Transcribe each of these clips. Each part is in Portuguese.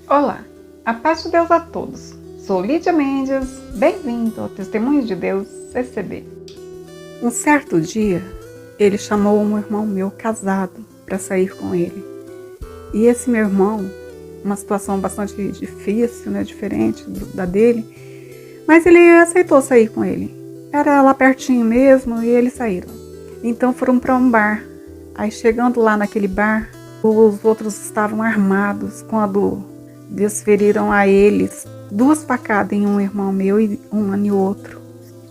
Olá, a paz de Deus a todos. Sou Lídia Mendes, bem-vindo ao Testemunho de Deus CCB. Um certo dia, ele chamou um irmão meu casado para sair com ele. E esse meu irmão, uma situação bastante difícil, diferente da dele, mas ele aceitou sair com ele. Era lá pertinho mesmo e eles saíram. Então foram para um bar. Aí chegando lá naquele bar, os outros estavam armados quando desferiram a eles 2 facadas em um irmão meu e uma em outro.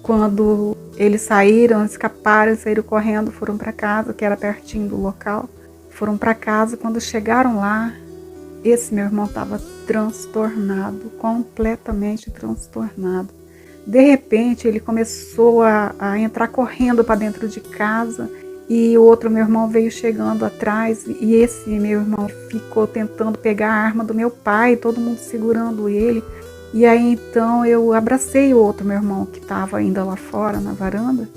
Quando eles saíram, escaparam, saíram correndo, foram para casa, que era pertinho do local. Foram para casa, quando chegaram lá, esse meu irmão estava transtornado, completamente transtornado. De repente, ele começou a entrar correndo para dentro de casa e o outro meu irmão veio chegando atrás e esse meu irmão ficou tentando pegar a arma do meu pai, todo mundo segurando ele. E aí então eu abracei o outro meu irmão que estava ainda lá fora na varanda,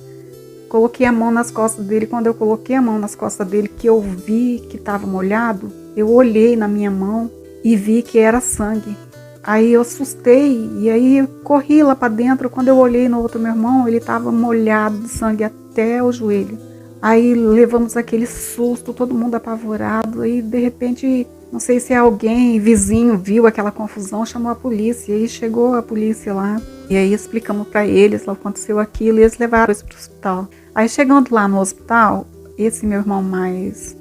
coloquei a mão nas costas dele. Quando eu coloquei a mão nas costas dele, que eu vi que estava molhado, eu olhei na minha mão e vi que era sangue. Aí eu assustei e aí eu corri lá para dentro. Quando eu olhei no outro meu irmão, ele estava molhado de sangue até o joelho. Aí levamos aquele susto, todo mundo apavorado. Aí de repente, não sei se alguém, vizinho, viu aquela confusão, chamou a polícia. E aí chegou a polícia lá. E aí explicamos para eles o que aconteceu aquilo e eles levaram isso para o hospital. Aí chegando lá no hospital, esse meu irmão mais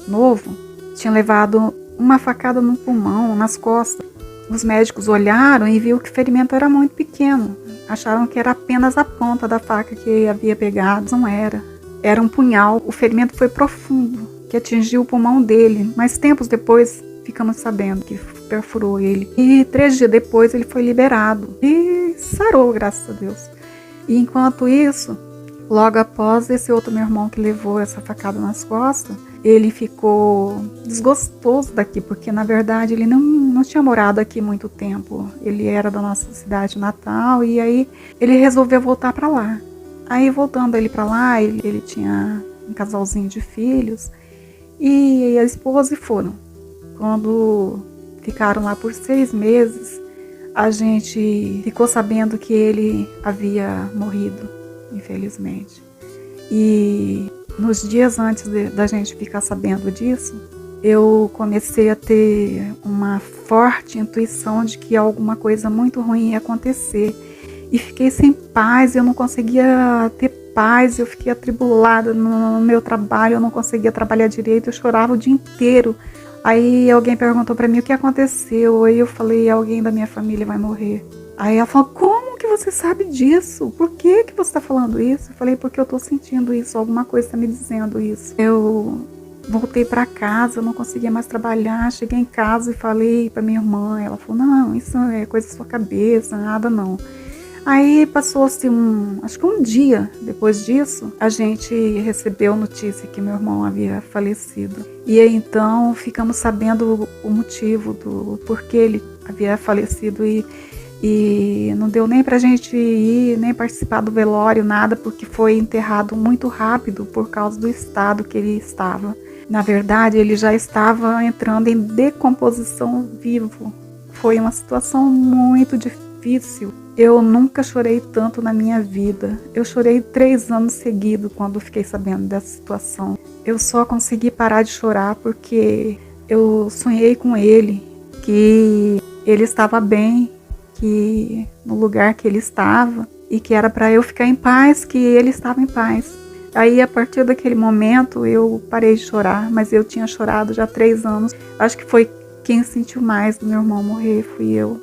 novo tinha levado uma facada no pulmão, nas costas. Os médicos olharam e viram que o ferimento era muito pequeno. Acharam que era apenas a ponta da faca que havia pegado. Não era. Era um punhal. O ferimento foi profundo, que atingiu o pulmão dele. Mas tempos depois, ficamos sabendo que perfurou ele. E 3 dias depois, ele foi liberado. E sarou, graças a Deus. E enquanto isso, logo após, esse outro meu irmão que levou essa facada nas costas, ele ficou desgostoso daqui, porque na verdade ele não tinha morado aqui muito tempo. Ele era da nossa cidade natal e aí ele resolveu voltar para lá. Aí voltando ele para lá, ele tinha um casalzinho de filhos e a esposa e foram. Quando ficaram lá por 6 meses, a gente ficou sabendo que ele havia morrido, infelizmente. E nos dias antes da gente ficar sabendo disso, eu comecei a ter uma forte intuição de que alguma coisa muito ruim ia acontecer. E fiquei sem paz, eu não conseguia ter paz, eu fiquei atribulada no meu trabalho, eu não conseguia trabalhar direito, eu chorava o dia inteiro. Aí alguém perguntou para mim o que aconteceu, aí eu falei, alguém da minha família vai morrer. Aí ela falou, como que você sabe disso? Por que você está falando isso? Eu falei, porque eu estou sentindo isso, alguma coisa está me dizendo isso. Eu voltei para casa, eu não conseguia mais trabalhar, cheguei em casa e falei para minha irmã, ela falou, não, isso é coisa da sua cabeça, nada não. Aí passou-se acho que um dia depois disso, a gente recebeu notícia que meu irmão havia falecido. E aí então ficamos sabendo o motivo do porquê ele havia falecido e não deu nem pra gente ir, nem participar do velório, nada, porque foi enterrado muito rápido por causa do estado que ele estava. Na verdade, ele já estava entrando em decomposição vivo. Foi uma situação muito difícil. Eu nunca chorei tanto na minha vida. Eu chorei 3 anos seguidos quando fiquei sabendo dessa situação. Eu só consegui parar de chorar porque eu sonhei com ele, que ele estava bem, que no lugar que ele estava e que era para eu ficar em paz, que ele estava em paz. Aí a partir daquele momento eu parei de chorar, mas eu tinha chorado já 3 anos. Acho que foi quem sentiu mais do meu irmão morrer, fui eu.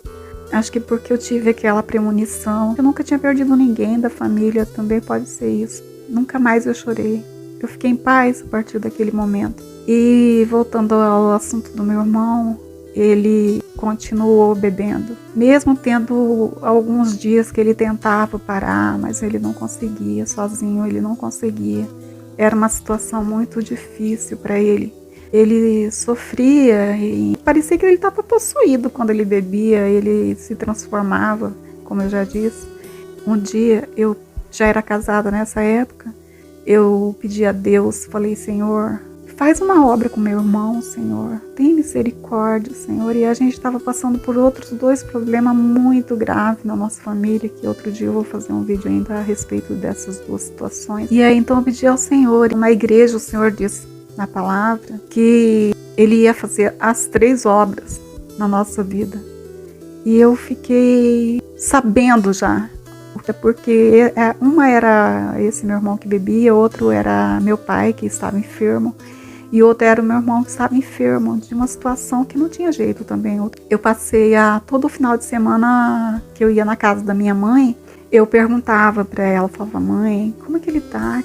Acho que porque eu tive aquela premonição. Eu nunca tinha perdido ninguém da família, também pode ser isso. Nunca mais eu chorei. Eu fiquei em paz a partir daquele momento. E voltando ao assunto do meu irmão, ele continuou bebendo. Mesmo tendo alguns dias que ele tentava parar, mas ele não conseguia, sozinho ele não conseguia. Era uma situação muito difícil para ele. Ele sofria e parecia que ele estava possuído quando ele bebia, ele se transformava, como eu já disse. Um dia, eu já era casada nessa época, eu pedi a Deus, falei, Senhor, faz uma obra com meu irmão, Senhor. Tem misericórdia, Senhor. E a gente estava passando por outros 2 problemas muito graves na nossa família, que outro dia eu vou fazer um vídeo ainda a respeito dessas 2 situações. E aí então eu pedi ao Senhor, na igreja o Senhor disse na palavra que Ele ia fazer as 3 obras na nossa vida. E eu fiquei sabendo já. Porque uma era esse meu irmão que bebia, outro era meu pai que estava enfermo e outro era o meu irmão que estava enfermo de uma situação que não tinha jeito também. Eu passei todo final de semana que eu ia na casa da minha mãe, eu perguntava para ela, falava, mãe, como é que ele tá?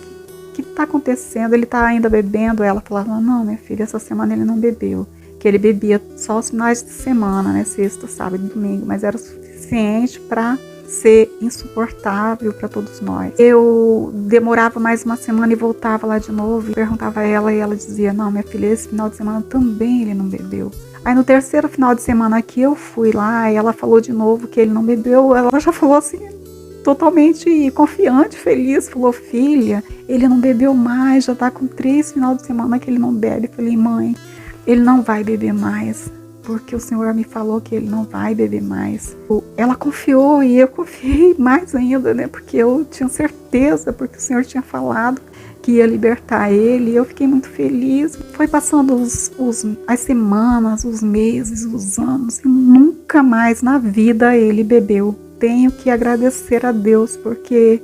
O que tá acontecendo? Ele tá ainda bebendo? Ela falava, não, minha filha, essa semana ele não bebeu. Que ele bebia só os finais de semana, né? Sexta, sábado e domingo, mas era o suficiente para ser insuportável para todos nós. Eu demorava mais uma semana e voltava lá de novo e perguntava a ela e ela dizia, não, minha filha, esse final de semana também ele não bebeu. Aí no terceiro final de semana que eu fui lá e ela falou de novo que ele não bebeu, ela já falou assim, totalmente confiante, feliz, falou, filha, ele não bebeu mais, já tá com 3 final de semana que ele não bebe. Eu falei, mãe, ele não vai beber mais, porque o Senhor me falou que ele não vai beber mais. Ela confiou e eu confiei mais ainda, né? Porque eu tinha certeza, porque o Senhor tinha falado que ia libertar ele. E eu fiquei muito feliz. Foi passando as semanas, os meses, os anos, e nunca mais na vida ele bebeu. Tenho que agradecer a Deus, porque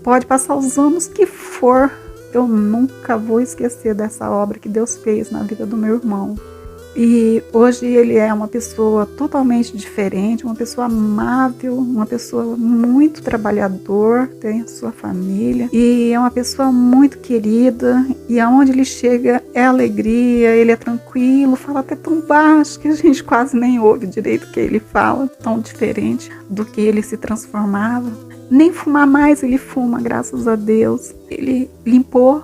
pode passar os anos que for, eu nunca vou esquecer dessa obra que Deus fez na vida do meu irmão. E hoje ele é uma pessoa totalmente diferente, uma pessoa amável, uma pessoa muito trabalhador, tem a sua família e é uma pessoa muito querida, e aonde ele chega é alegria, ele é tranquilo, fala até tão baixo que a gente quase nem ouve direito o que ele fala, tão diferente do que ele se transformava. Nem fumar mais ele fuma, graças a Deus. Ele limpou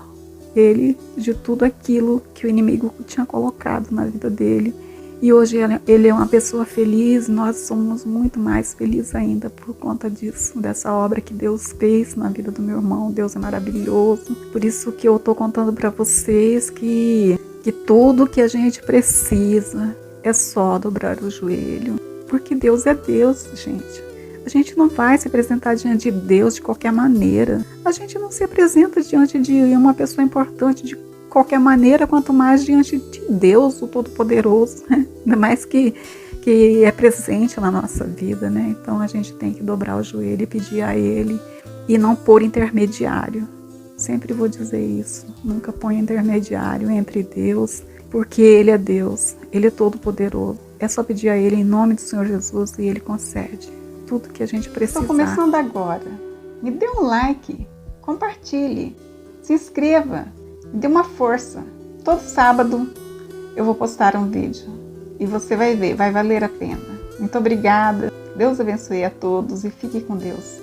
ele de tudo aquilo que o inimigo tinha colocado na vida dele. E hoje ele é uma pessoa feliz, nós somos muito mais felizes ainda por conta disso, dessa obra que Deus fez na vida do meu irmão. Deus é maravilhoso. Por isso que eu estou contando para vocês que tudo que a gente precisa é só dobrar o joelho. Porque Deus é Deus, gente. A gente não vai se apresentar diante de Deus de qualquer maneira. A gente não se apresenta diante de uma pessoa importante de qualquer maneira, quanto mais diante de Deus, o Todo-Poderoso, né? Ainda mais que é presente na nossa vida, né? Então a gente tem que dobrar o joelho e pedir a Ele e não pôr intermediário. Sempre vou dizer isso. Nunca põe intermediário entre Deus, porque Ele é Deus, Ele é Todo-Poderoso. É só pedir a Ele em nome do Senhor Jesus e Ele concede tudo que a gente precisa. Estou começando agora. Me dê um like, compartilhe, se inscreva, me dê uma força. Todo sábado eu vou postar um vídeo e você vai ver, vai valer a pena. Muito obrigada. Deus abençoe a todos e fique com Deus.